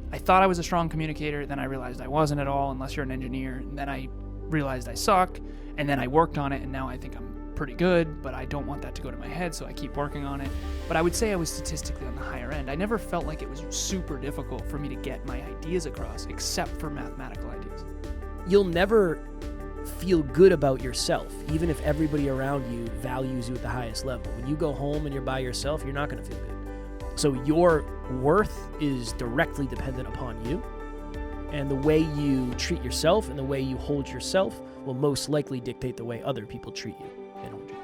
I thought I was a strong communicator, then I realized I wasn't at all unless you're an engineer, and then I realized I suck, and then I worked on it, and now I think I'm pretty good, but I don't want that to go to my head, so I keep working on it. But I would say I was statistically on the higher end. I never felt like it was super difficult for me to get my ideas across, except for mathematical ideas. You'll never feel good about yourself, even if everybody around you values you at the highest level. When you go home and you're by yourself, you're not going to feel good. So your worth is directly dependent upon you. And the way you treat yourself and the way you hold yourself will most likely dictate the way other people treat you and hold you.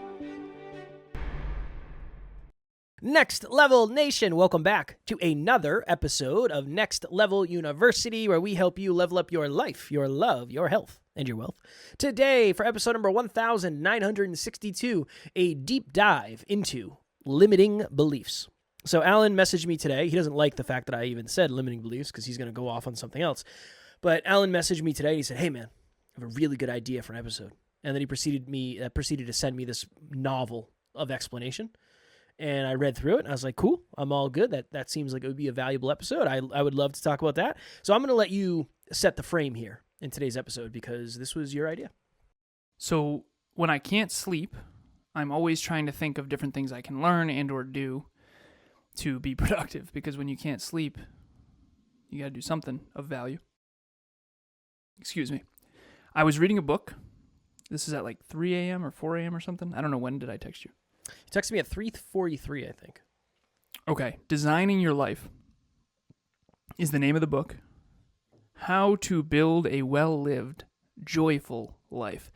Next Level Nation, welcome back to another episode of Next Level University, where we help you level up your life, your love, your health, and your wealth. Today, for episode number 1962, a deep dive into limiting beliefs. So Alan messaged me today. He doesn't like the fact that I even said limiting beliefs because he's going to go off on something else. But Alan messaged me today and he said, "Hey man, I have a really good idea for an episode." And then he proceeded to send me this novel of explanation. And I read through it and I was like, cool, I'm all good. That seems like it would be a valuable episode. I would love to talk about that. So I'm going to let you set the frame here in today's episode because this was your idea. So when I can't sleep, I'm always trying to think of different things I can learn and or do to be productive, because when you can't sleep, you got to do something of value. Excuse me. I was reading a book. This is at like 3 a.m. or 4 a.m. or something. I don't know. When did I text you? You texted me at 3:43, I think. Okay. Designing Your Life is the name of the book. How to Build a Well-Lived, Joyful Life.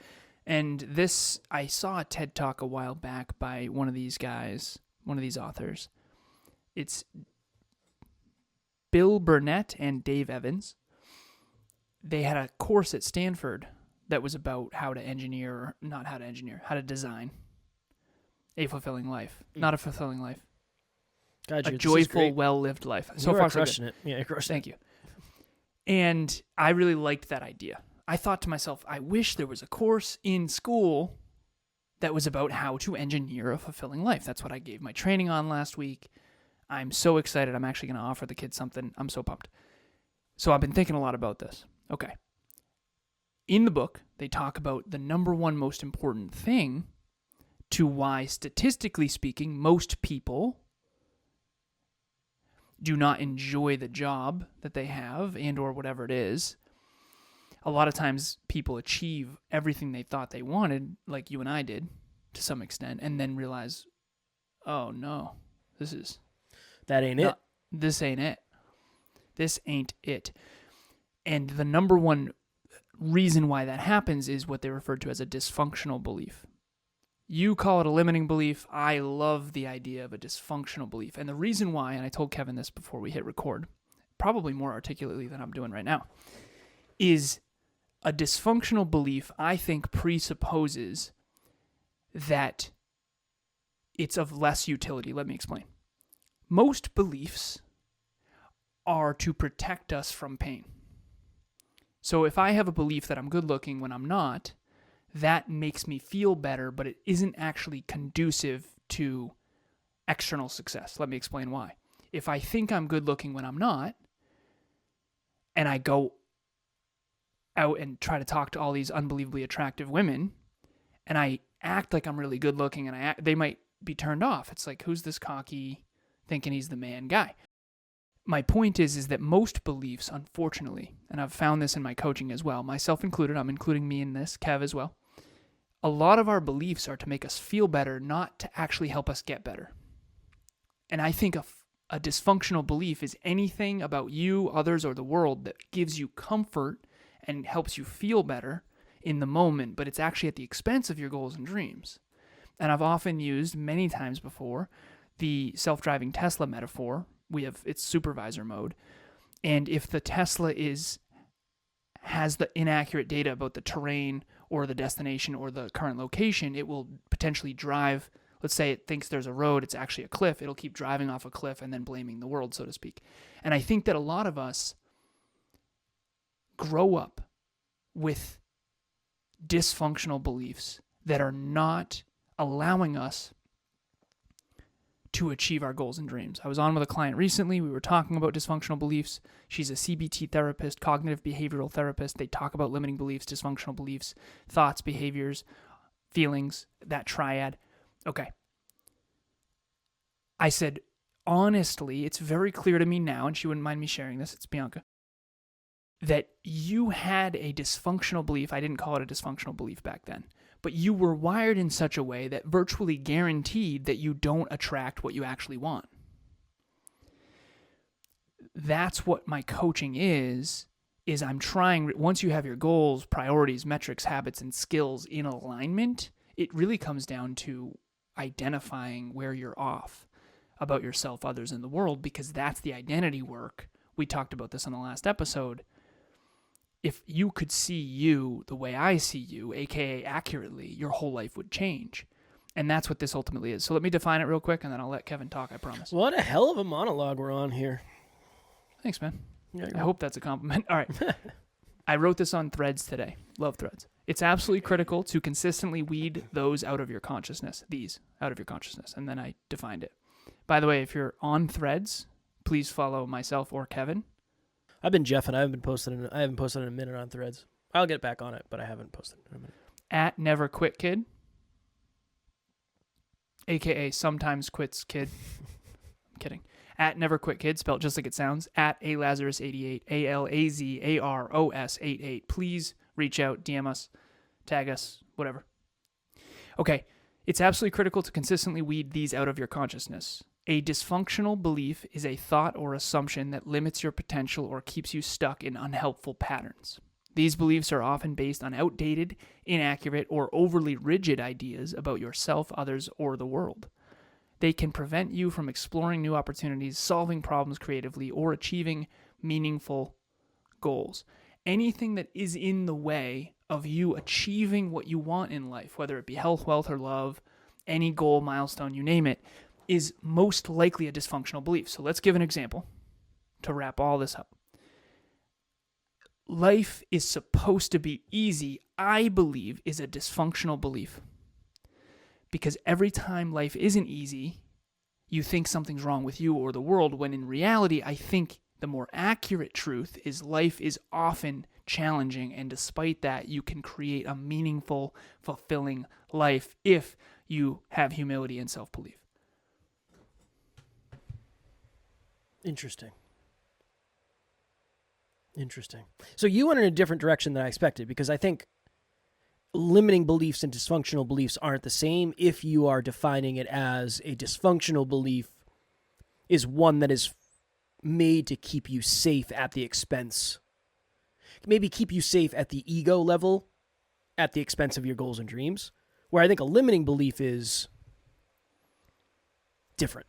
And this, I saw a TED Talk a while back by one of these guys, one of these authors. It's Bill Burnett and Dave Evans. They had a course at Stanford that was about how to design a fulfilling life. Not a fulfilling life. Gotcha. A joyful, well-lived life. So far, so good. Yeah, crushing Thank you. And I really liked that idea. I thought to myself, I wish there was a course in school that was about how to engineer a fulfilling life. That's what I gave my training on last week. I'm so excited. I'm actually going to offer the kids something. I'm so pumped. So I've been thinking a lot about this. Okay. In the book, they talk about the number one most important thing to why, statistically speaking, most people do not enjoy the job that they have and or whatever it is. A lot of times people achieve everything they thought they wanted, like you and I did, to some extent, and then realize, oh no, that ain't it. This ain't it. This ain't it. And the number one reason why that happens is what they refer to as a dysfunctional belief. You call it a limiting belief. I love the idea of a dysfunctional belief. And the reason why, and I told Kevin this before we hit record, probably more articulately than I'm doing right now, is a dysfunctional belief, I think, presupposes that it's of less utility. Let me explain. Most beliefs are to protect us from pain. So if I have a belief that I'm good looking when I'm not, that makes me feel better, but it isn't actually conducive to external success. Let me explain why. If I think I'm good looking when I'm not, and I go out and try to talk to all these unbelievably attractive women, and I act like I'm really good looking, and they might be turned off. It's like, who's this cocky, thinking he's the man guy? My point is that most beliefs, unfortunately, and I've found this in my coaching as well, myself included, I'm including me in this, Kev as well, a lot of our beliefs are to make us feel better, not to actually help us get better. And I think a dysfunctional belief is anything about you, others, or the world that gives you comfort and helps you feel better in the moment, but it's actually at the expense of your goals and dreams. And I've often used, many times before, the self-driving Tesla metaphor. It's supervisor mode. And if the Tesla has the inaccurate data about the terrain or the destination or the current location, it will potentially drive, let's say it thinks there's a road, it's actually a cliff, it'll keep driving off a cliff and then blaming the world, so to speak. And I think that a lot of us grow up with dysfunctional beliefs that are not allowing us to achieve our goals and dreams. I was on with a client recently. We were talking about dysfunctional beliefs. She's a CBT therapist, cognitive behavioral therapist. They talk about limiting beliefs, dysfunctional beliefs, thoughts, behaviors, feelings, that triad. Okay. I said, honestly, it's very clear to me now, and she wouldn't mind me sharing this, it's Bianca, that you had a dysfunctional belief. I didn't call it a dysfunctional belief back then, but you were wired in such a way that virtually guaranteed that you don't attract what you actually want. That's what my coaching is I'm trying, once you have your goals, priorities, metrics, habits, and skills in alignment, it really comes down to identifying where you're off about yourself, others, and the world, because that's the identity work. We talked about this in the last episode. If you could see you the way I see you, aka accurately, your whole life would change. And that's what this ultimately is. So let me define it real quick, and then I'll let Kevin talk, I promise. What a hell of a monologue we're on here. Thanks, man. Yeah, I hope that's a compliment. All right. I wrote this on Threads today. Love Threads. It's absolutely critical to consistently weed those out of your consciousness, these out of your consciousness. And then I defined it. By the way, if you're on Threads, please follow myself or Kevin. I've been Jeff, and I haven't posted in a minute on Threads. I'll get back on it, but I haven't posted in a minute. At Never Quit Kid, a.k.a. Sometimes Quits Kid. I'm kidding. At Never Quit Kid, spelled just like it sounds. At Lazaros88, ALAZAROS88. Please reach out, DM us, tag us, whatever. Okay. It's absolutely critical to consistently weed these out of your consciousness. A dysfunctional belief is a thought or assumption that limits your potential or keeps you stuck in unhelpful patterns. These beliefs are often based on outdated, inaccurate, or overly rigid ideas about yourself, others, or the world. They can prevent you from exploring new opportunities, solving problems creatively, or achieving meaningful goals. Anything that is in the way of you achieving what you want in life, whether it be health, wealth, or love, any goal, milestone, you name it, is most likely a dysfunctional belief. So let's give an example to wrap all this up. Life is supposed to be easy, I believe, is a dysfunctional belief. Because every time life isn't easy, you think something's wrong with you or the world, when in reality, I think the more accurate truth is life is often challenging, and despite that, you can create a meaningful, fulfilling life if you have humility and self-belief. Interesting. So you went in a different direction than I expected, because I think limiting beliefs and dysfunctional beliefs aren't the same. If you are defining it as a dysfunctional belief is one that is made to keep you safe at the expense, maybe keep you safe at the ego level at the expense of your goals and dreams, where I think a limiting belief is different.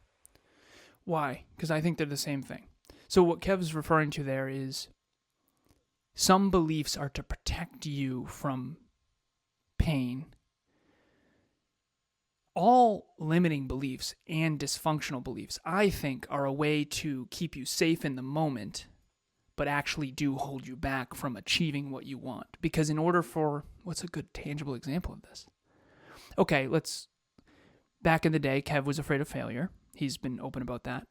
Why? Because I think they're the same thing. So what Kev's referring to there is some beliefs are to protect you from pain. All limiting beliefs and dysfunctional beliefs, I think, are a way to keep you safe in the moment, but actually do hold you back from achieving what you want. Because in order for, what's a good tangible example of this? Okay, back in the day, Kev was afraid of failure. He's been open about that.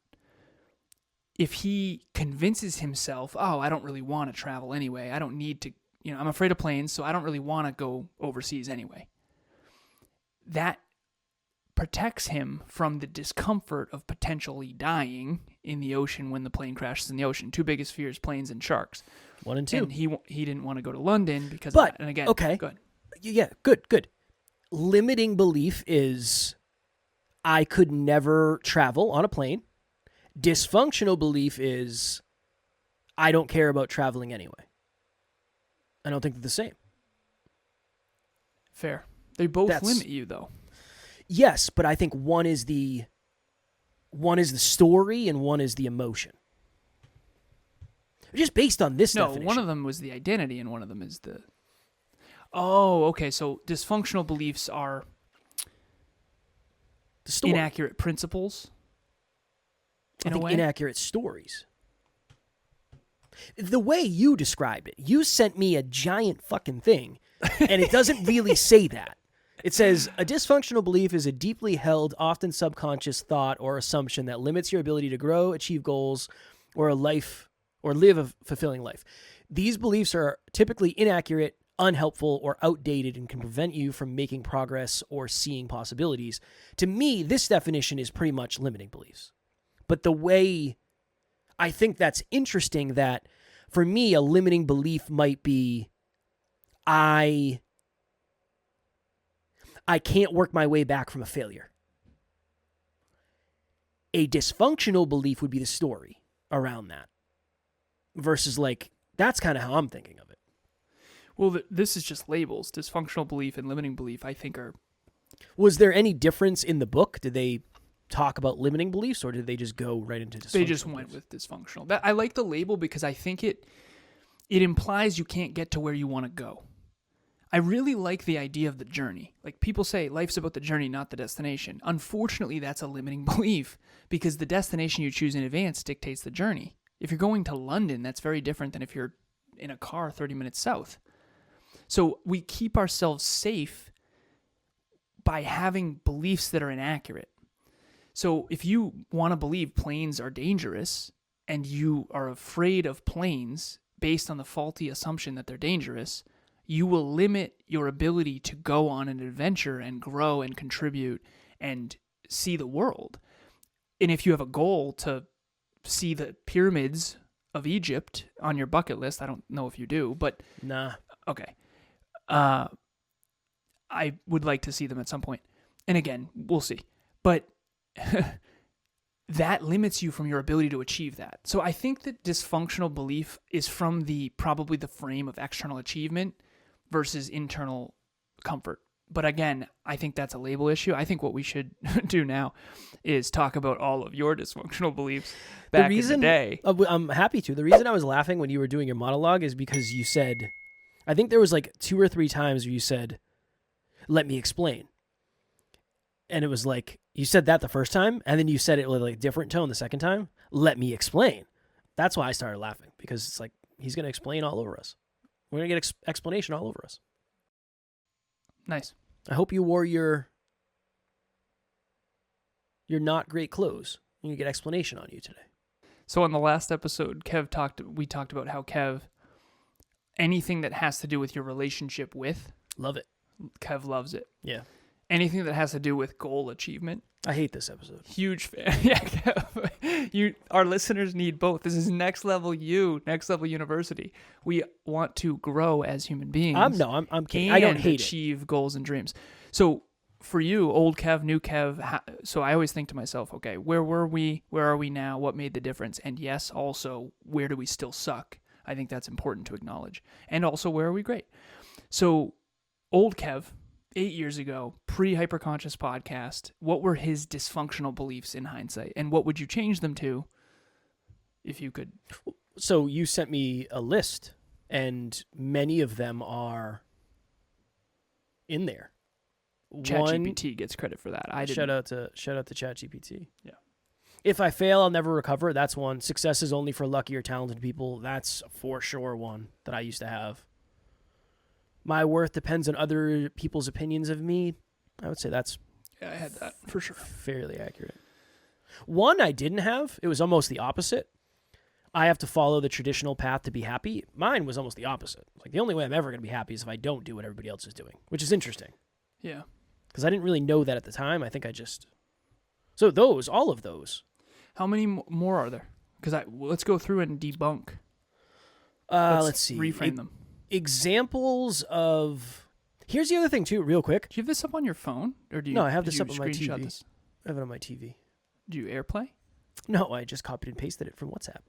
If he convinces himself, I don't really want to travel anyway. I don't need to, I'm afraid of planes, so I don't really want to go overseas anyway. That protects him from the discomfort of potentially dying in the ocean when the plane crashes in the ocean. Two biggest fears, planes and sharks. 1 and 2. And he didn't want to go to London because of that. And again, okay. Good. Yeah, good. Limiting belief is I could never travel on a plane. Dysfunctional belief is I don't care about traveling anyway. I don't think they're the same. Fair. They both limit you, though. Yes, but I think one is the story and one is the emotion. Just based on this definition. No, one of them was the identity and one of them is the... Oh, okay. So dysfunctional beliefs are the story. Inaccurate principles. I think inaccurate stories. The way you described it, you sent me a giant fucking thing, and it doesn't really say that. It says, a dysfunctional belief is a deeply held, often subconscious thought or assumption that limits your ability to grow, achieve goals, or live a fulfilling life. These beliefs are typically inaccurate, unhelpful, or outdated and can prevent you from making progress or seeing possibilities. To me, this definition is pretty much limiting beliefs. But the way I think that's interesting, that for me, a limiting belief might be I can't work my way back from a failure. A dysfunctional belief would be the story around that. Versus like, that's kind of how I'm thinking of it. Well, this is just labels. Dysfunctional belief and limiting belief, I think, are... Was there any difference in the book? Did they talk about limiting beliefs, or did they just go right into dysfunctional? They just went with dysfunctional. I like the label because I think it implies you can't get to where you want to go. I really like the idea of the journey. Like, people say life's about the journey, not the destination. Unfortunately, that's a limiting belief because the destination you choose in advance dictates the journey. If you're going to London, that's very different than if you're in a car 30 minutes south. So we keep ourselves safe by having beliefs that are inaccurate. So if you want to believe planes are dangerous and you are afraid of planes based on the faulty assumption that they're dangerous, you will limit your ability to go on an adventure and grow and contribute and see the world. And if you have a goal to see the pyramids of Egypt on your bucket list, I don't know if you do, but... Nah. Okay. I would like to see them at some point. And again, we'll see. But that limits you from your ability to achieve that. So I think that dysfunctional belief is from probably the frame of external achievement versus internal comfort. But again, I think that's a label issue. I think what we should do now is talk about all of your dysfunctional beliefs back in the day. I'm happy to. The reason I was laughing when you were doing your monologue is because you said, I think there was like 2 or 3 times where you said, let me explain. And it was like, you said that the first time, and then you said it with like a different tone the second time. Let me explain. That's why I started laughing, because it's like, he's going to explain all over us. We're going to get explanation all over us. Nice. I hope you wore your not great clothes. You get explanation on you today. So on the last episode, we talked about how Kev, anything that has to do with your relationship with, love it. Kev loves it. Yeah. Anything that has to do with goal achievement. I hate this episode. Huge fan. Yeah, Kev. Our listeners need both. This is Next Level Next Level University. We want to grow as human beings. I'm kidding. I don't hate it. Achieve goals and dreams. So for you, old Kev, new Kev, so I always think to myself, okay, where were we? Where are we now? What made the difference? And yes, also, where do we still suck? I think that's important to acknowledge. And also, where are we great? So old Kev, 8 years ago, pre-hyperconscious podcast, what were his dysfunctional beliefs in hindsight? And what would you change them to if you could? So you sent me a list, and many of them are in there. ChatGPT gets credit for that. I didn't. Shout out to ChatGPT. Yeah. If I fail, I'll never recover. That's one. Success is only for lucky or talented people. That's for sure one that I used to have. My worth depends on other people's opinions of me. I would say that's... Yeah, I had that for sure. Fairly accurate. One I didn't have, it was almost the opposite. I have to follow the traditional path to be happy. Mine was almost the opposite. Like, the only way I'm ever going to be happy is if I don't do what everybody else is doing, which is interesting. Yeah. Because I didn't really know that at the time. I think I just... So all of those. How many more are there? Because let's go through and debunk. Let's see. Reframe them. Examples of... Here's the other thing, too, real quick. Do you have this up on your phone? Or do you? No, I have this up on my screenshot TV. This? I have it on my TV. Do you AirPlay? No, I just copied and pasted it from WhatsApp.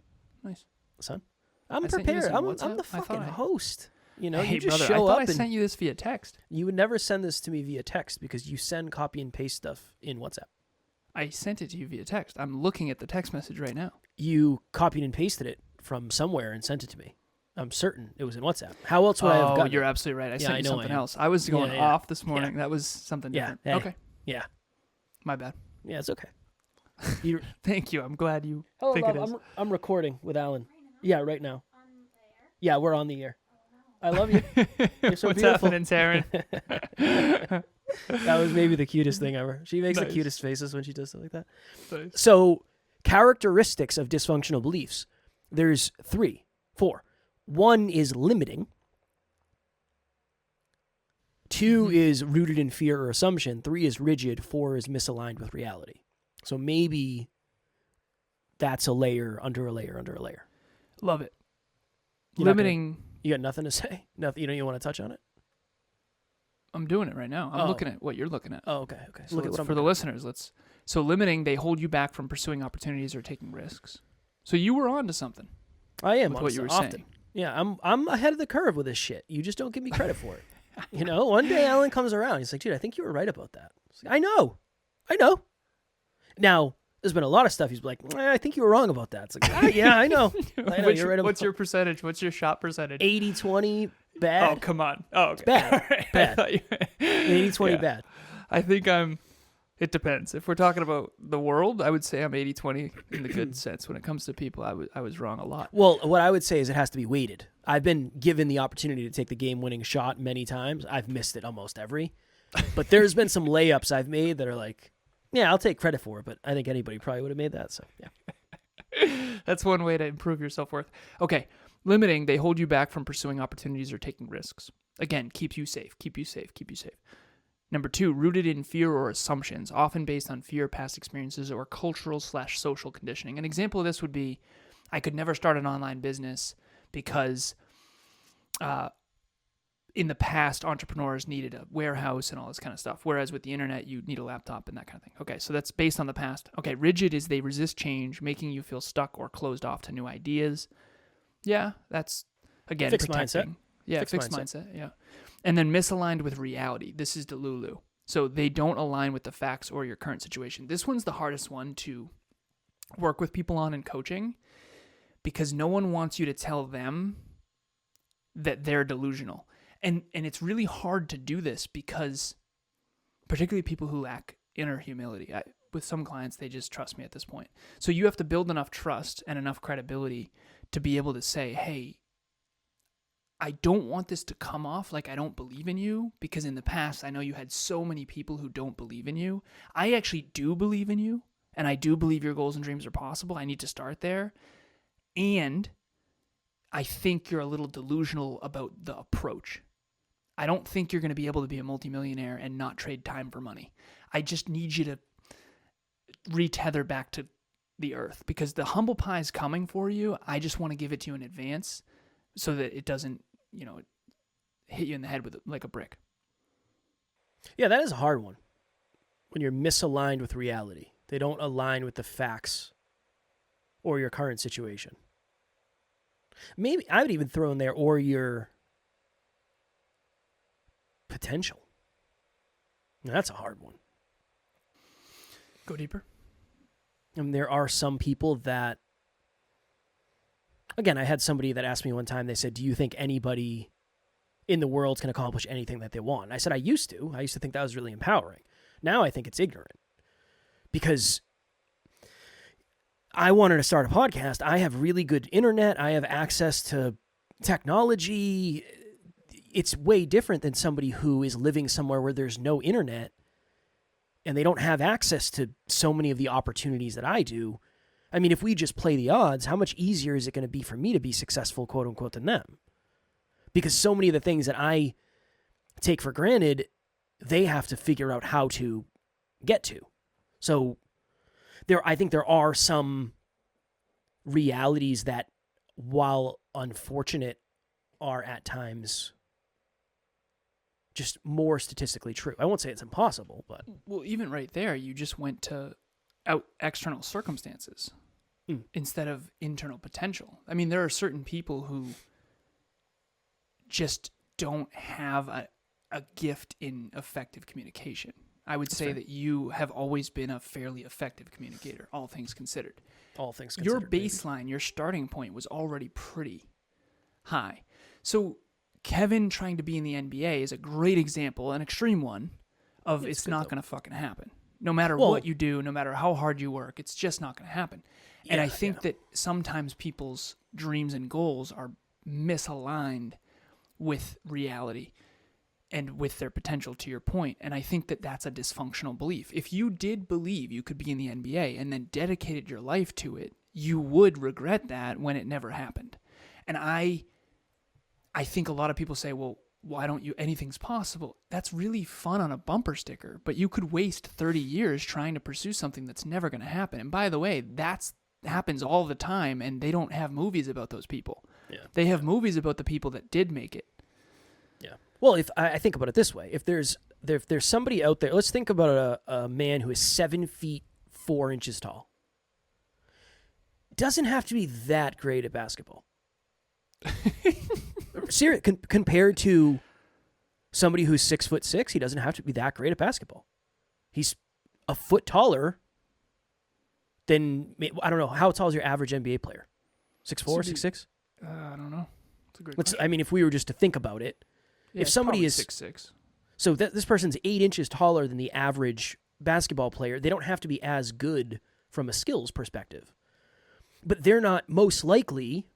Nice. Son, I'm prepared. I'm the fucking host. You know, hey, you just brother, show up. I sent you this via text. You would never send this to me via text because you send copy and paste stuff in WhatsApp. I sent it to you via text. I'm looking at the text message right now. You copied and pasted it from somewhere and sent it to me. I'm certain it was in WhatsApp. How else would I have gotten it? You're absolutely right. I sent you something else. I was going off this morning. That was something different. Okay. Yeah. My bad. Yeah, it's okay. Thank you. I'm glad you think Bob, it is. I'm recording with Alan. Yeah, right now. Yeah, we're on the air. I love you. You're so What's beautiful. happening, Taryn? That was maybe the cutest thing ever. She makes the Nice. cutest faces when she does stuff like that. Nice. So, characteristics of dysfunctional beliefs. There's 4. 1 is limiting. 2 is rooted in fear or assumption. 3 is rigid. 4 is misaligned with reality. So maybe that's a layer under a layer under a layer. Love it. You're not Limiting. You got nothing to say? Nothing. You want to touch on it? I'm doing it right now. I'm looking at what you're looking at. Oh, okay. So Look at what I'm for the looking listeners, so limiting, they hold you back from pursuing opportunities or taking risks. So you were on to something. at. I am with on what you were often. saying. Yeah, I'm ahead of the curve with this shit. You just don't give me credit for it. One day Alan comes around. He's like, dude, I think you were right about that. Like, I know. Now, there's been a lot of stuff he's like, I think you were wrong about that. It's like, yeah, I know. I know, you're right about What's your percentage? What's your shot percentage? 80-20 bad. Oh, come on. Oh, okay. It's bad. All right. Bad. 80-20 Yeah. bad. I think it depends. If we're talking about the world, I would say I'm 80-20 in the good sense. When it comes to people, I was wrong a lot. Well, what I would say is it has to be weighted. I've been given the opportunity to take the game-winning shot many times. I've missed it almost every. But there's been some layups I've made that are like, yeah, I'll take credit for it, but I think anybody probably would have made that. So, yeah. That's one way to improve your self-worth. Okay. Limiting, they hold you back from pursuing opportunities or taking risks. Again, keeps you safe. Number 2, rooted in fear or assumptions, often based on fear, past experiences, or cultural/social conditioning. An example of this would be, I could never start an online business because in the past, entrepreneurs needed a warehouse and all this kind of stuff, whereas with the internet, you need a laptop and that kind of thing. Okay, so that's based on the past. Okay, rigid is they resist change, making you feel stuck or closed off to new ideas. Yeah, that's, again, Fixed protecting. mindset. Yeah, Fixed fixed mindset, yeah. And then misaligned with reality. This is Delulu. So they don't align with the facts or your current situation. This one's the hardest one to work with people on in coaching because no one wants you to tell them that they're delusional. And it's really hard to do this because particularly people who lack inner humility. With some clients, they just trust me at this point. So you have to build enough trust and enough credibility to be able to say, hey, I don't want this to come off like I don't believe in you, because in the past, I know you had so many people who don't believe in you. I actually do believe in you, and I do believe your goals and dreams are possible. I need to start there. And I think you're a little delusional about the approach. I don't think you're going to be able to be a multimillionaire and not trade time for money. I just need you to retether back to the earth, because the humble pie is coming for you. I just want to give it to you in advance so that it doesn't, hit you in the head with like a brick. Yeah, that is a hard one. When you're misaligned with reality, they don't align with the facts or your current situation. Maybe I would even throw in there, or your potential. Now, that's a hard one. Go deeper. And there are some people that, again, I had somebody that asked me one time, they said, do you think anybody in the world can accomplish anything that they want? And I said, I used to think that was really empowering. Now I think it's ignorant, because I wanted to start a podcast. I have really good internet. I have access to technology. It's way different than somebody who is living somewhere where there's no internet and they don't have access to so many of the opportunities that I do. I mean, if we just play the odds, how much easier is it going to be for me to be successful, quote unquote, than them? Because so many of the things that I take for granted, they have to figure out how to get to. So I think there are some realities that, while unfortunate, are at times just more statistically true. I won't say it's impossible, but... Well, even right there, you just went to external circumstances instead of internal potential. I mean, there are certain people who just don't have a gift in effective communication. I would say that you have always been a fairly effective communicator, all things considered. All things Your considered. baseline, your starting point was already pretty high. So Kevin trying to be in the NBA is a great example, an extreme one, of it's not going to fucking happen. No matter what you do, no matter how hard you work, it's just not going to happen. And I think that sometimes people's dreams and goals are misaligned with reality. and with their potential, to your point. And I think that that's a dysfunctional belief. If you did believe you could be in the NBA and then dedicated your life to it, you would regret that when it never happened. And I think a lot of people say, well, why don't you, anything's possible. That's really fun on a bumper sticker, but you could waste 30 years trying to pursue something that's never going to happen. And by the way, that's happens all the time, and they don't have movies about those people. Yeah. They have movies about the people that did make it. Yeah. Well, if I think about it this way, if there's somebody out there, let's think about a man who is 7 feet 4 inches tall. Doesn't have to be that great at basketball. Serious, compared to somebody who's 6'6", he doesn't have to be that great at basketball. He's a foot taller than, I don't know, how tall is your average NBA player? 6'4", 6'6"? I don't know. That's a great question. I mean, if we were just to think about it, Yeah, if somebody is 6'6", so this person's 8 inches taller than the average basketball player, they don't have to be as good from a skills perspective. But they're not, most likely,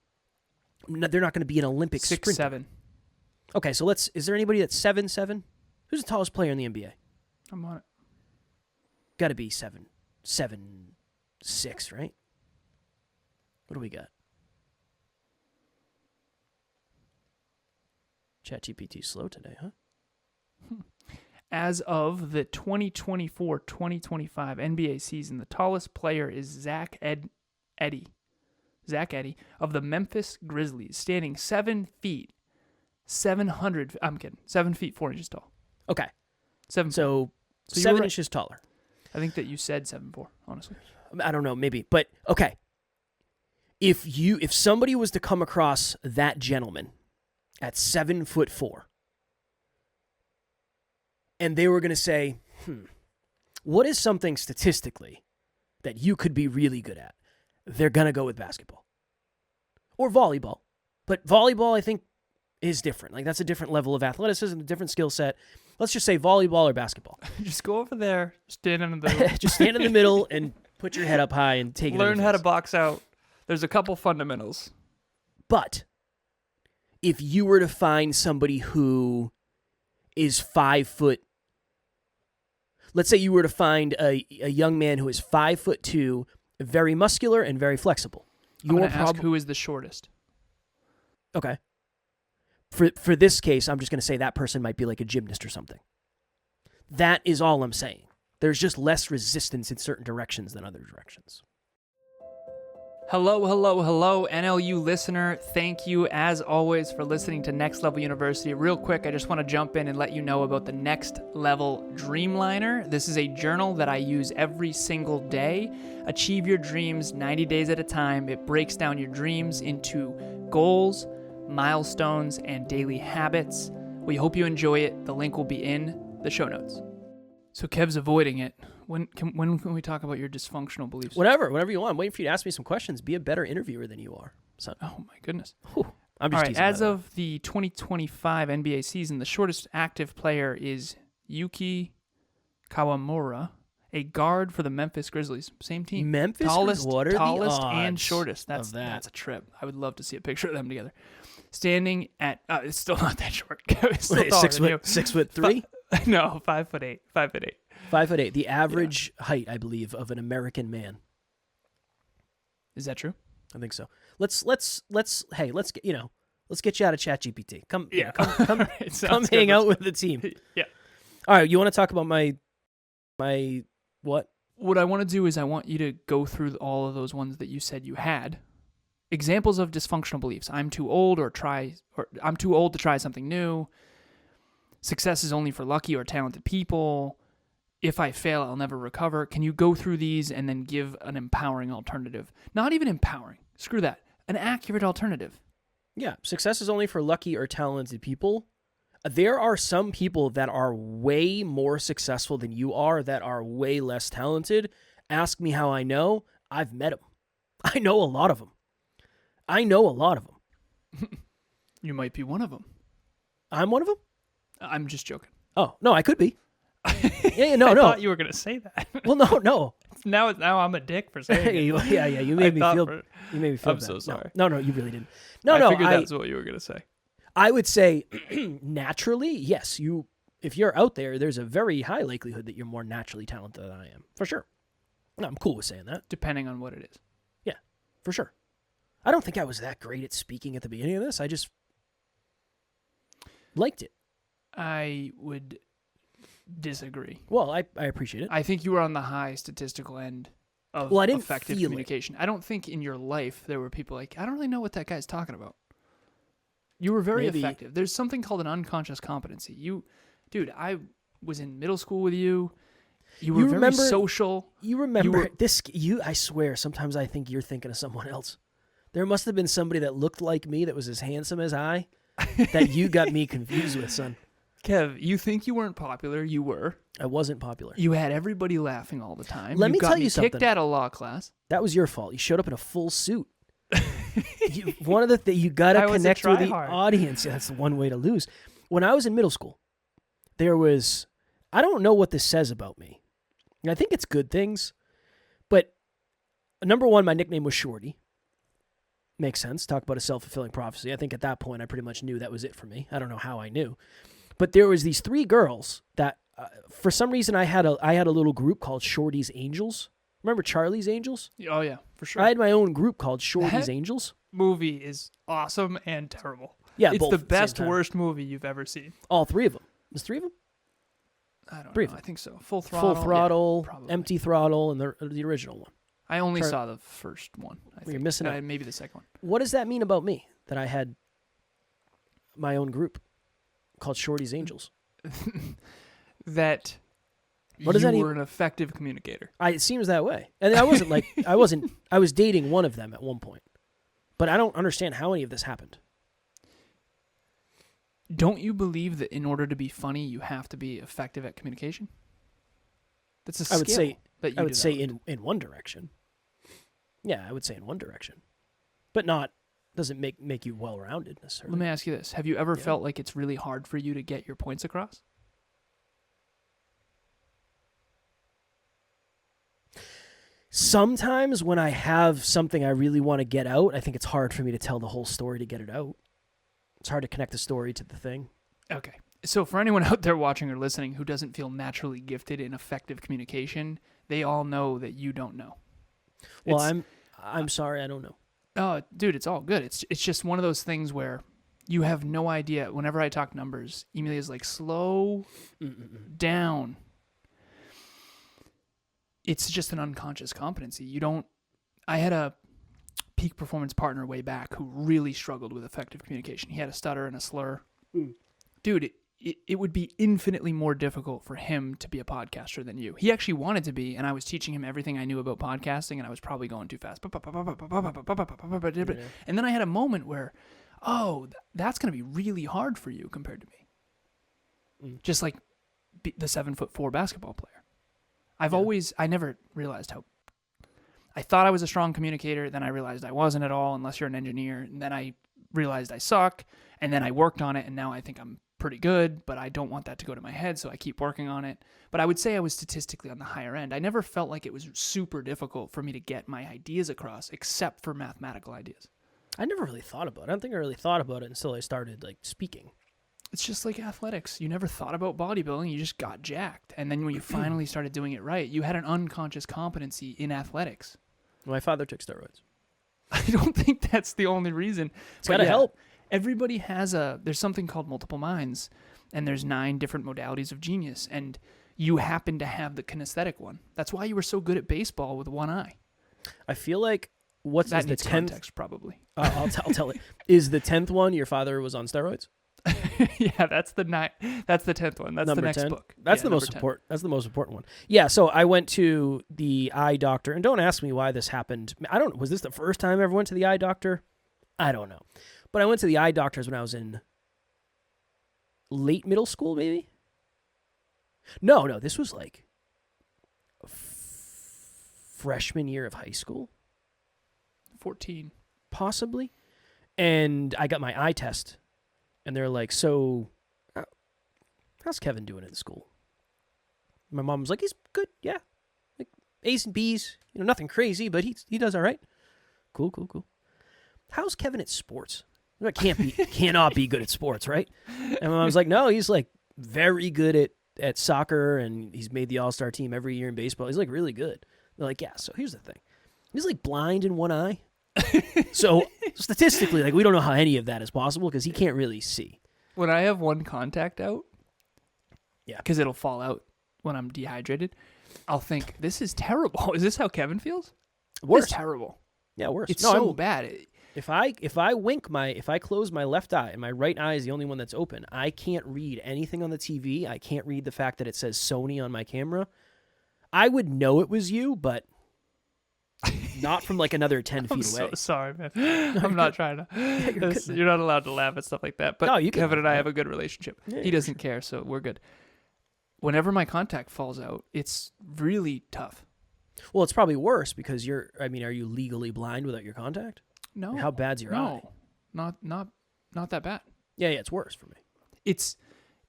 they're not going to be an Olympic sprinter. 6'7". Okay, so is there anybody that's 7'7"? Who's the tallest player in the NBA? I'm on it. Got to be 7'6", right? What do we got? ChatGPT slow today, huh? As of the 2024-2025 NBA season, the tallest player is Zach Edey of the Memphis Grizzlies, standing 7 feet 7 feet 4 inches tall. Okay. 7 So So you 7 were- inches taller. I think that you said 7'4", honestly. I don't know, maybe. But okay. If somebody was to come across that gentleman at 7'4", and they were going to say, what is something statistically that you could be really good at? They're going to go with basketball. Or volleyball. But volleyball, I think, is different. Like, that's a different level of athleticism, a different skill set. Let's just say volleyball or basketball. Just go over there, stand in the middle. Just stand in the middle and put your head up high and take it. Learn how to box out. There's a couple fundamentals. But if you were to find somebody who is 5 foot, let's say you were to find a young man who is 5'2", very muscular and very flexible. I'm going to ask who is the shortest. Okay. For this case, I'm just going to say that person might be like a gymnast or something. That is all I'm saying. There's just less resistance in certain directions than other directions. Hello, NLU listener. Thank you, as always, for listening to Next Level University. Real quick, I just want to jump in and let you know about the Next Level Dreamliner. This is a journal that I use every single day. Achieve your dreams 90 days at a time. It breaks down your dreams into goals, milestones, and daily habits. We hope you enjoy it. The link will be in the show notes. So Kev's avoiding it. When can we talk about your dysfunctional beliefs? Whenever you want. I'm waiting for you to ask me some questions. Be a better interviewer than you are. So. Oh my goodness. Whew. I'm just all right, teasing. as of the 2025 NBA season, the shortest active player is Yuki Kawamura, a guard for the Memphis Grizzlies. Same team. Memphis? Tallest What are the and odds shortest. of that? That's a trip. I would love to see a picture of them together. Standing at, it's still not that short. It's still taller than you. 6'3"? No, 5'8". 5'8". 5'8". The average height, I believe, of an American man. Is that true? I think so. Let's get you out of ChatGPT. Come Right, come hang out with the team. Yeah. All right, you want to talk about my what? What I want to do is I want you to go through all of those ones that you said you had. Examples of dysfunctional beliefs. I'm too old I'm too old to try something new. Success is only for lucky or talented people. If I fail, I'll never recover. Can you go through these and then give an empowering alternative? Not even empowering. Screw that. An accurate alternative. Yeah, success is only for lucky or talented people. There are some people that are way more successful than you are that are way less talented. Ask me how I know. I've met them. I know a lot of them. You might be one of them. I'm one of them? I'm just joking. Oh, no, I could be. No. I thought you were going to say that. Well, no. Now I'm a dick for saying it. Yeah. You made me feel. You made me feel. I'm bad. so sorry. No, you really didn't. I figured that's what you were going to say. I would say naturally, yes. If you're out there, there's a very high likelihood that you're more naturally talented than I am, for sure. I'm cool with saying that. Depending on what it is. Yeah, for sure. I don't think I was that great at speaking at the beginning of this. I just liked it. I would disagree. Well, I appreciate it. I think you were on the high statistical end of I didn't effective feel communication. I don't think in your life there were people like, I don't really know what that guy's talking about. You were very effective. There's something called an unconscious competency. Dude, I was in middle school with you. You were very social. You remember this? I swear, sometimes I think you're thinking of someone else. There must have been somebody that looked like me that was as handsome as I that you got me confused with, son. Kev, you think you weren't popular. You were. I wasn't popular. You had everybody laughing all the time. Let me tell you something. Kicked out of law class. That was your fault. You showed up in a full suit. One of the things, you got to connect with the audience. That's one way to lose. When I was in middle school, there was, I don't know what this says about me. And I think it's good things. But number one, my nickname was Shorty. Makes sense. Talk about a self-fulfilling prophecy. I think at that point, I pretty much knew that was it for me. I don't know how I knew. But there was these 3 girls that, for some reason, I had a little group called Shorty's Angels. Remember Charlie's Angels? Oh, yeah, for sure. I had my own group called Shorty's Angels. Movie is awesome and terrible. Yeah, it's the best, worst movie you've ever seen. All 3 of them. There's 3 of them? I don't know. I think so. Full Throttle, yeah, Empty Throttle, and the original one. I only saw the first one. You're missing out. Maybe the second one. What does that mean about me, that I had my own group called Shorty's Angels? That what does that were an effective communicator. It seems that way. And I was dating one of them at one point. But I don't understand how any of this happened. Don't you believe that in order to be funny, you have to be effective at communication? That's a skill. I would say in one direction. Yeah, I would say in one direction. But doesn't make you well-rounded necessarily. Let me ask you this. Have you ever felt like it's really hard for you to get your points across? Sometimes when I have something I really want to get out, I think it's hard for me to tell the whole story to get it out. It's hard to connect the story to the thing. Okay. So for anyone out there watching or listening who doesn't feel naturally gifted in effective communication, they all know that you don't know. Well, I'm sorry, I don't know. Oh, dude, it's all good. It's just one of those things where you have no idea. Whenever I talk numbers, Emilia's like, slow down. It's just an unconscious competency. I had a peak performance partner way back who really struggled with effective communication. He had a stutter and a slur. Dude, it would be infinitely more difficult for him to be a podcaster than you. He actually wanted to be, and I was teaching him everything I knew about podcasting, and I was probably going too fast. And then I had a moment where, that's going to be really hard for you compared to me. Just like the 7'4" basketball player. I never realized how, I thought I was a strong communicator, then I realized I wasn't at all unless you're an engineer, and then I realized I suck, and then I worked on it, and now I think I'm pretty good, but I don't want that to go to my head, so I keep working on it. But I would say I was statistically on the higher end. I never felt like it was super difficult for me to get my ideas across, except for mathematical ideas. I never really thought about it. I don't think I really thought about it until I started speaking. It's just like athletics. You never thought about bodybuilding. You just got jacked. And then when you finally started doing it right, you had an unconscious competency in athletics. My father took steroids. I don't think that's the only reason. It's got to help. Everybody has there's something called multiple minds, and there's 9 different modalities of genius, and you happen to have the kinesthetic one. That's why you were so good at baseball with one eye. I feel like the 10th context probably. I'll tell it. Is the 10th one your father was on steroids? Yeah, that's the 10th one. That's number the next 10? book. That's the most important. That's the most important one. Yeah. So I went to the eye doctor, and don't ask me why this happened. Was this the first time I ever went to the eye doctor? I don't know. But I went to the eye doctors when I was in late middle school, maybe. No. This was like freshman year of high school. 14, possibly. And I got my eye test. And they're like, so, how's Kevin doing in school? My mom was like, he's good, yeah. Like A's and B's, nothing crazy, but he does all right. Cool. How's Kevin at sports? Cannot be good at sports, right? And my mom's like, no, he's like very good at soccer, and he's made the all-star team every year in baseball. He's like really good. They're like, yeah, so here's the thing. He's like blind in one eye. So statistically, like we don't know how any of that is possible because he can't really see. When I have one contact out, yeah, because it'll fall out when I'm dehydrated, I'll think, this is terrible. Is this how Kevin feels? Worse. It's terrible. Yeah, worse. It's so bad. If I close my left eye and my right eye is the only one that's open, I can't read anything on the TV. I can't read the fact that it says Sony on my camera. I would know it was you, but not from like another 10 feet away. So sorry, man. I'm not trying to. You're not allowed to laugh at stuff like that. But no, you can. Kevin and I have a good relationship. Yeah, he doesn't care, so we're good. Whenever my contact falls out, it's really tough. Well, it's probably worse because are you legally blind without your contact? No. How bad's your eye? No, not that bad. Yeah, it's worse for me. It's,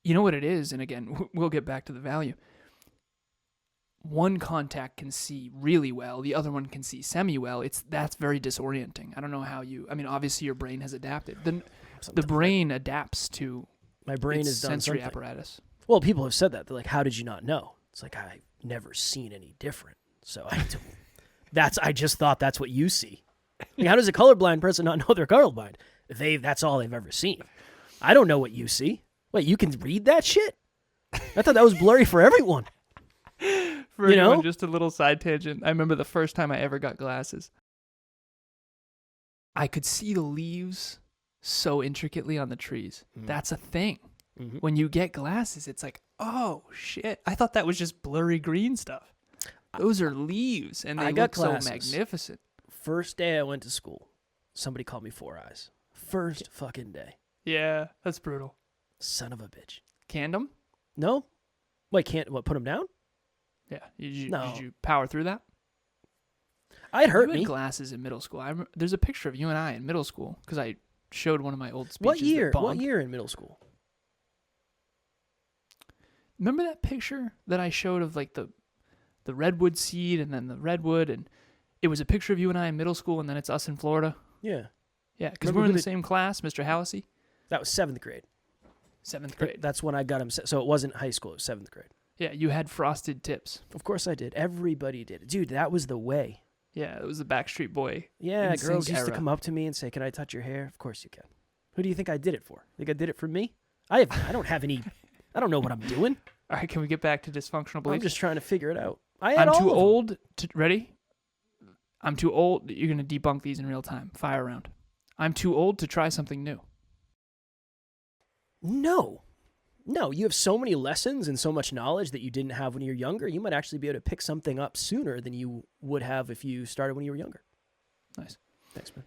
you know what it is, and again, we'll get back to the value. One contact can see really well, the other one can see semi-well. That's very disorienting. I don't know how obviously your brain has adapted. The brain adapts to my brain its has done sensory something. Apparatus. Well, people have said that. They're like, how did you not know? It's like, I've never seen any different. So I just thought that's what you see. Like, how does a colorblind person not know they're colorblind? That's all they've ever seen. I don't know what you see. Wait, you can read that shit? I thought that was blurry for everyone. For anyone, just a little side tangent. I remember the first time I ever got glasses. I could see the leaves so intricately on the trees. That's a thing. Mm-hmm. When you get glasses, it's like, oh, shit. I thought that was just blurry green stuff. Those are leaves, and they look so magnificent. First day I went to school, somebody called me Four Eyes. First fucking day. Yeah, that's brutal. Son of a bitch. Canned them? No. Wait, put them down? Yeah. Did you power through that? It hurt me. You had glasses in middle school. There's a picture of you and I in middle school because I showed one of my old speeches. What year? What year in middle school? Remember that picture that I showed of like the redwood seed and then the redwood, and it was a picture of you and I in middle school, and then it's us in Florida? Yeah. Yeah, because we're in the same class, Mr. Hallisey. That was 7th grade. 7th grade. That's when I got him. So it wasn't high school. It was 7th grade. Yeah, you had frosted tips. Of course I did. Everybody did. Dude, that was the way. Yeah, it was the Backstreet Boy. Yeah, girls used to come up to me and say, "Can I touch your hair?" Of course you can. Who do you think I did it for? Think I did it for me? I don't have any. I don't know what I'm doing. All right, can we get back to dysfunctional beliefs? I'm just trying to figure it out. I'm too old to... Ready? I'm too old... You're going to debunk these in real time. Fire round. I'm too old to try something new. No, you have so many lessons and so much knowledge that you didn't have when you were younger. You might actually be able to pick something up sooner than you would have if you started when you were younger. Nice. Thanks, man.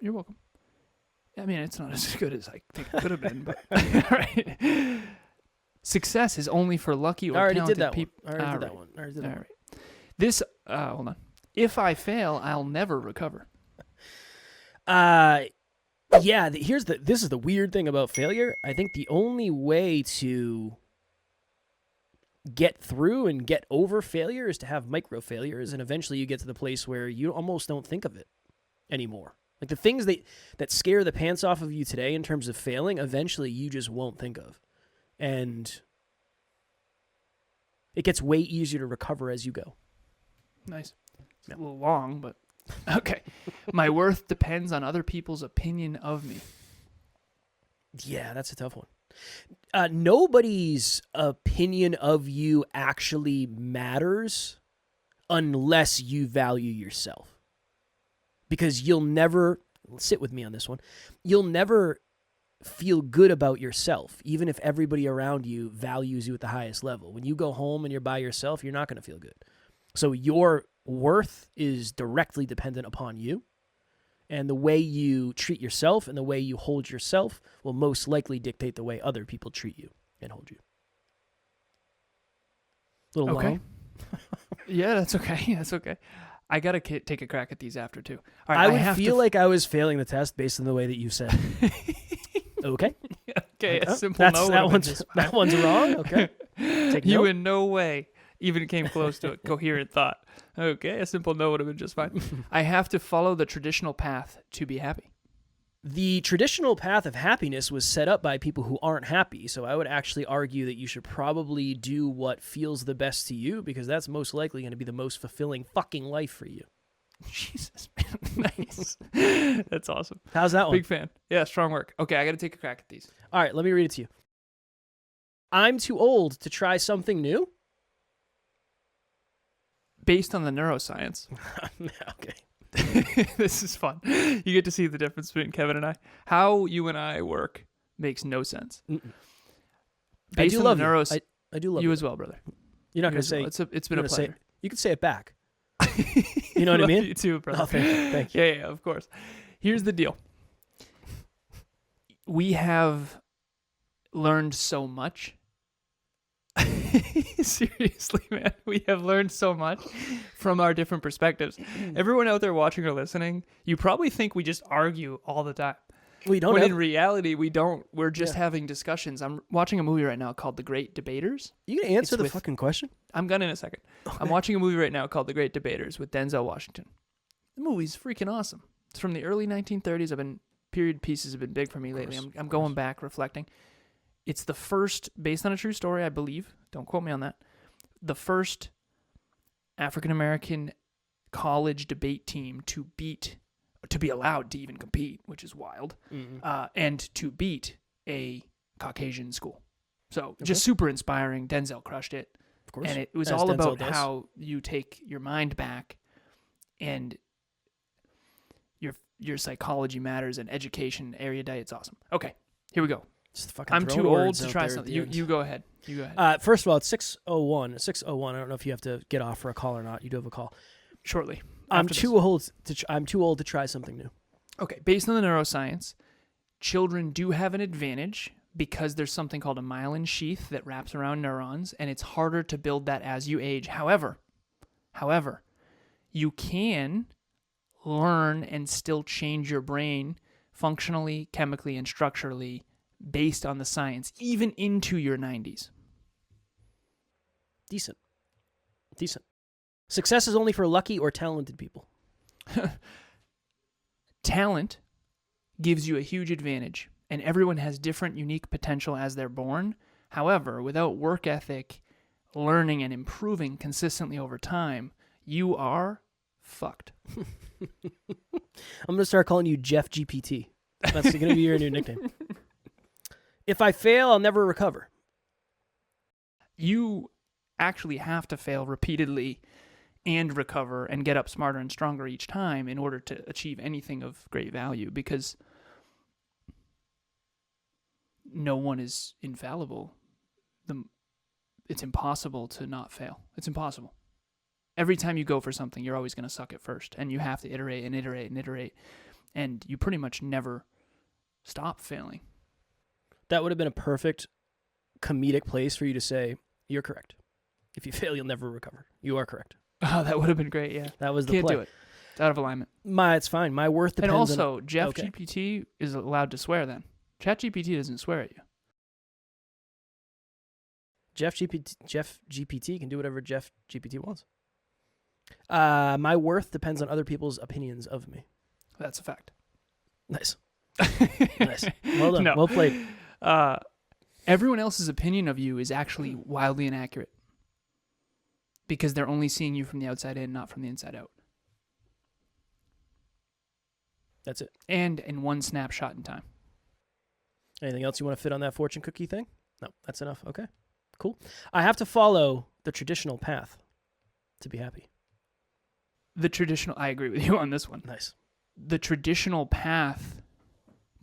You're welcome. I mean, it's not as good as I think it could have been, but... All right. Success is only for lucky or talented people. I already did that one. All right. This, hold on. If I fail, I'll never recover. Yeah, this is the weird thing about failure. I think the only way to get through and get over failure is to have micro failures, and eventually you get to the place where you almost don't think of it anymore. Like the things that scare the pants off of you today in terms of failing, eventually you just won't think of. And it gets way easier to recover as you go. Nice. It's a little long, but okay. My worth depends on other people's opinion of me. Yeah, that's a tough one. Nobody's opinion of you actually matters unless you value yourself. Because you'll never, sit with me on this one, you'll never feel good about yourself, even if everybody around you values you at the highest level. When you go home and you're by yourself, you're not going to feel good. So your worth is directly dependent upon you. And the way you treat yourself and the way you hold yourself will most likely dictate the way other people treat you and hold you. A little long. Yeah, that's okay. That's okay. I got to take a crack at these after, too. All right, I would feel like I was failing the test based on the way that you said. Okay. Okay, a simple no. That one's wrong. Okay. You in no way even came close to a coherent thought. Okay, a simple no would have been just fine. I have to follow the traditional path to be happy. The traditional path of happiness was set up by people who aren't happy, so I would actually argue that you should probably do what feels the best to you, because that's most likely going to be the most fulfilling fucking life for you. Jesus, man. Nice. That's awesome. How's that one? Big fan. Yeah, strong work. Okay, I got to take a crack at these. All right, let me read it to you. I'm too old to try something new? Based on the neuroscience. Okay. This is fun. You get to see the difference between Kevin and I. How you and I work makes no sense. Based on the neuroscience. I do love you as well, brother. You're not going to say... Well. It's been a pleasure. You can say it back. You know what I mean? You too, brother. Oh, thank you. Yeah, of course. Here's the deal. We have learned so much. Seriously, man. We have learned so much from our different perspectives. Everyone out there watching or listening, you probably think we just argue all the time. We don't. When in reality, we don't. We're just having discussions. I'm watching a movie right now called The Great Debaters. You gonna answer the fucking question? I'm gonna in a second. Okay. I'm watching a movie right now called The Great Debaters with Denzel Washington. The movie's freaking awesome. It's from the early 1930s. Period pieces have been big for me lately. I'm going back, reflecting. It's the first, based on a true story, I believe. Don't quote me on that. The first African-American college debate team to be allowed to even compete, which is wild, and to beat a Caucasian school. So just super inspiring. Denzel crushed it. Of course. And it was all about how you take your mind back and your psychology matters and education, erudite. It's awesome. Okay, here we go. I'm too old to try something. You go ahead. First of all, it's 6:01. 6:01. I don't know if you have to get off for a call or not. You do have a call. Shortly. I'm too old to try something new. Okay, based on the neuroscience, children do have an advantage because there's something called a myelin sheath that wraps around neurons, and it's harder to build that as you age. However, you can learn and still change your brain functionally, chemically, and structurally based on the science, even into your 90s. Decent. Success is only for lucky or talented people. Talent gives you a huge advantage, and everyone has different unique potential as they're born. However, without work ethic, learning and improving consistently over time, you are fucked. I'm going to start calling you Jeff GPT. That's going to be your new nickname. If I fail, I'll never recover. You actually have to fail repeatedly and recover and get up smarter and stronger each time in order to achieve anything of great value, because no one is infallible. It's impossible to not fail. It's impossible. Every time you go for something, you're always going to suck at first, and you have to iterate and iterate and iterate, and you pretty much never stop failing. That would have been a perfect comedic place for you to say, you're correct. If you fail, you'll never recover. You are correct. Oh, that would have been great, yeah. That was the Can't play. do it. It's out of alignment. It's fine. My worth depends on... And also, on... Jeff GPT is allowed to swear then. ChatGPT doesn't swear at you. Jeff GPT can do whatever Jeff GPT wants. My worth depends on other people's opinions of me. That's a fact. Nice. Nice. Well done. No. Well played. Everyone else's opinion of you is actually wildly inaccurate because they're only seeing you from the outside in, not from the inside out. That's it. And in one snapshot in time. Anything else you want to fit on that fortune cookie thing? No, that's enough. Okay, cool. I have to follow the traditional path to be happy. I agree with you on this one. Nice. The traditional path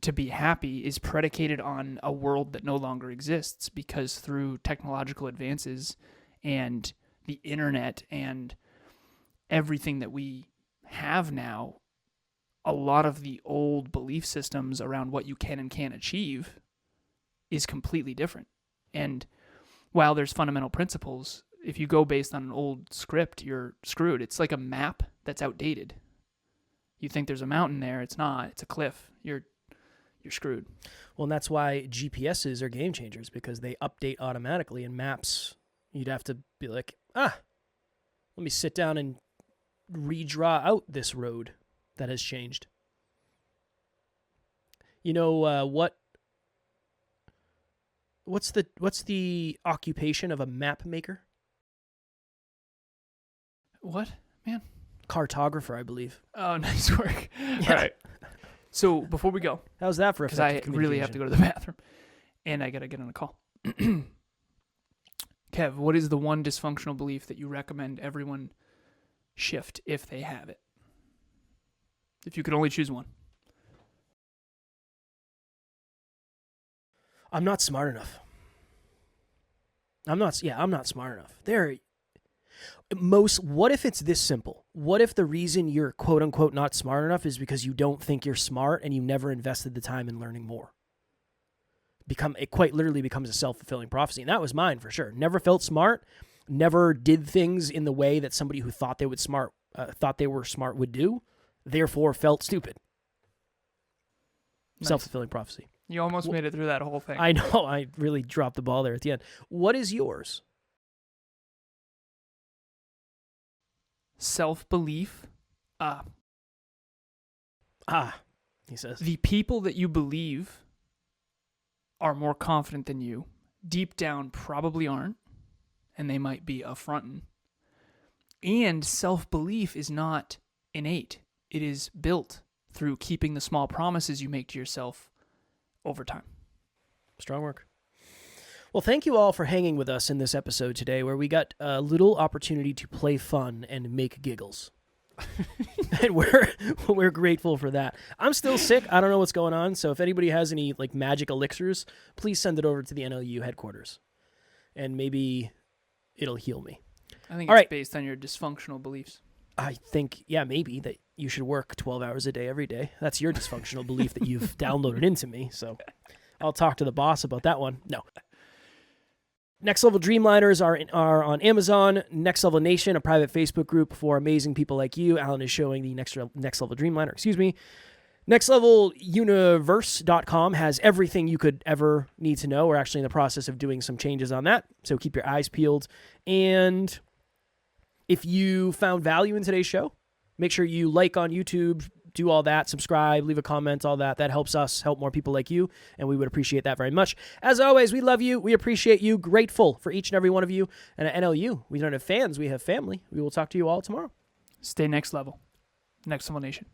to be happy is predicated on a world that no longer exists, because through technological advances and the internet and everything that we have now, a lot of the old belief systems around what you can and can't achieve is completely different. And while there's fundamental principles, if you go based on an old script, you're screwed. It's like a map that's outdated. You think there's a mountain there, it's not. It's a cliff. You're screwed. Well, and that's why GPSs are game changers, because they update automatically. In maps, you'd have to be like, let me sit down and redraw out this road that has changed. You know what's the occupation of a map maker? What, man? Cartographer, I believe. Oh, nice work. All right. So before we go, How's that for because I effective really have to go to the bathroom, and I got to get on a call. Kev, what is the one dysfunctional belief that you recommend everyone shift if they have it? If you could only choose one. I'm not smart enough. I'm not smart enough. What if it's this simple? What if the reason you're quote unquote not smart enough is because you don't think you're smart and you never invested the time in learning more? It quite literally becomes a self-fulfilling prophecy. And that was mine for sure. Never felt smart, never did things in the way that somebody who thought they were smart would do, therefore felt stupid. Nice. Self-fulfilling prophecy. You almost made it through that whole thing. I know. I really dropped the ball there at the end. What is yours? Self-belief. He says. The people that you believe are more confident than you, deep down probably aren't, and they might be affronting. And self-belief is not innate. It is built through keeping the small promises you make to yourself over time. Strong work. Well, thank you all for hanging with us in this episode today where we got a little opportunity to play fun and make giggles. And we're grateful for that. I'm still sick. I don't know what's going on. So if anybody has any like magic elixirs, please send it over to the NLU headquarters. And maybe it'll heal me. I think all it's right. Based on your dysfunctional beliefs. I think, maybe that you should work 12 hours a day every day. That's your dysfunctional belief that you've downloaded into me. So I'll talk to the boss about that one. No. Next Level Dreamliners are on Amazon. Next Level Nation, a private Facebook group for amazing people like you. Alan is showing the Next Level Dreamliner. NextLevelUniverse.com has everything you could ever need to know. We're actually in the process of doing some changes on that, so keep your eyes peeled. And if you found value in today's show, make sure you like on YouTube, do all that, subscribe, leave a comment, all that. That helps us help more people like you, and we would appreciate that very much. As always, we love you. We appreciate you. Grateful for each and every one of you. And at NLU, we don't have fans. We have family. We will talk to you all tomorrow. Stay next level. Next Level Nation.